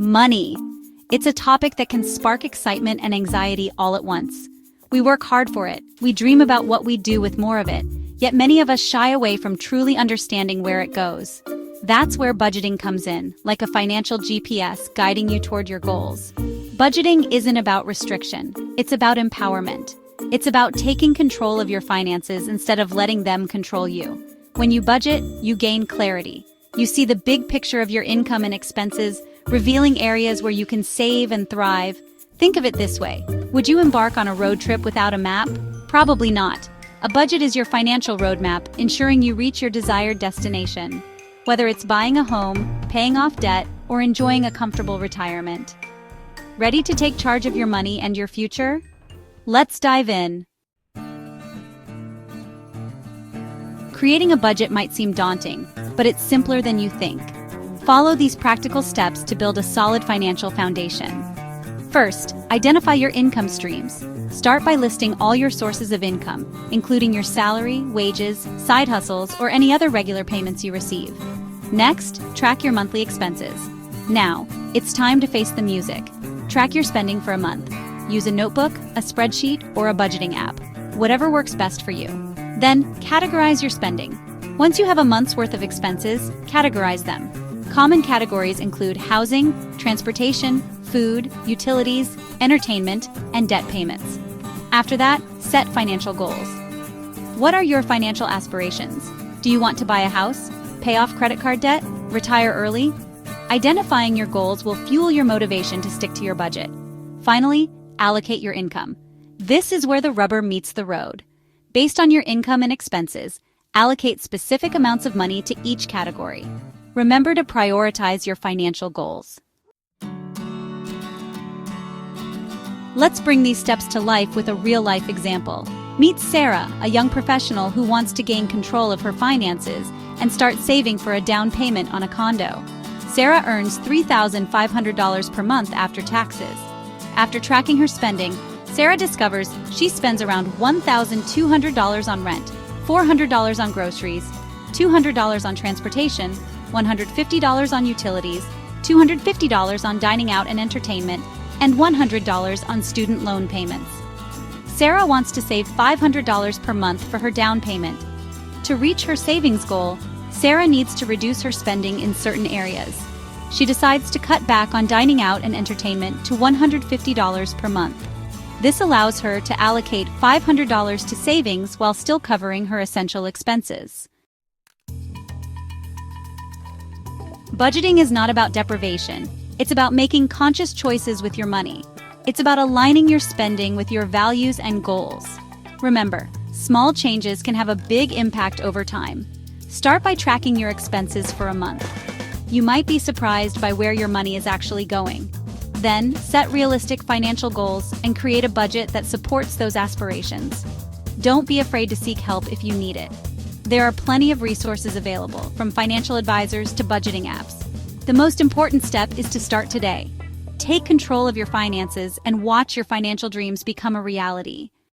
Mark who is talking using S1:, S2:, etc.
S1: Money. It's a topic that can spark excitement and anxiety all at once. We work hard for it, we dream about what we'd do with more of it, yet many of us shy away from truly understanding where it goes. That's where budgeting comes in, like a financial GPS guiding you toward your goals. Budgeting isn't about restriction, it's about empowerment. It's about taking control of your finances instead of letting them control you. When you budget, you gain clarity. You see the big picture of your income and expenses, revealing areas where you can save and thrive. Think of it this way. Would you embark on a road trip without a map? Probably not. A budget is your financial roadmap, ensuring you reach your desired destination. Whether it's buying a home, paying off debt, or enjoying a comfortable retirement. Ready to take charge of your money and your future? Let's dive in. Creating a budget might seem daunting, but it's simpler than you think. Follow these practical steps to build a solid financial foundation. First, identify your income streams. Start by listing all your sources of income, including your salary, wages, side hustles, or any other regular payments you receive. Next, track your monthly expenses. Now, it's time to face the music. Track your spending for a month. Use a notebook, a spreadsheet, or a budgeting app, whatever works best for you. Then, categorize your spending. Once you have a month's worth of expenses, categorize them. Common categories include housing, transportation, food, utilities, entertainment, and debt payments. After that, set financial goals. What are your financial aspirations? Do you want to buy a house, pay off credit card debt, retire early? Identifying your goals will fuel your motivation to stick to your budget. Finally, allocate your income. This is where the rubber meets the road. Based on your income and expenses, allocate specific amounts of money to each category. Remember to prioritize your financial goals. Let's bring these steps to life with a real-life example. Meet Sarah, a young professional who wants to gain control of her finances and start saving for a down payment on a condo. Sarah earns $3,500 per month after taxes. After tracking her spending, Sarah discovers she spends around $1,200 on rent, $400 on groceries, $200 on transportation, $150 on utilities, $250 on dining out and entertainment, and $100 on student loan payments. Sarah wants to save $500 per month for her down payment. To reach her savings goal, Sarah needs to reduce her spending in certain areas. She decides to cut back on dining out and entertainment to $150 per month. This allows her to allocate $500 to savings while still covering her essential expenses. Budgeting is not about deprivation. It's about making conscious choices with your money. It's about aligning your spending with your values and goals. Remember, small changes can have a big impact over time. Start by tracking your expenses for a month. You might be surprised by where your money is actually going. Then, set realistic financial goals and create a budget that supports those aspirations. Don't be afraid to seek help if you need it. There are plenty of resources available, from financial advisors to budgeting apps. The most important step is to start today. Take control of your finances and watch your financial dreams become a reality.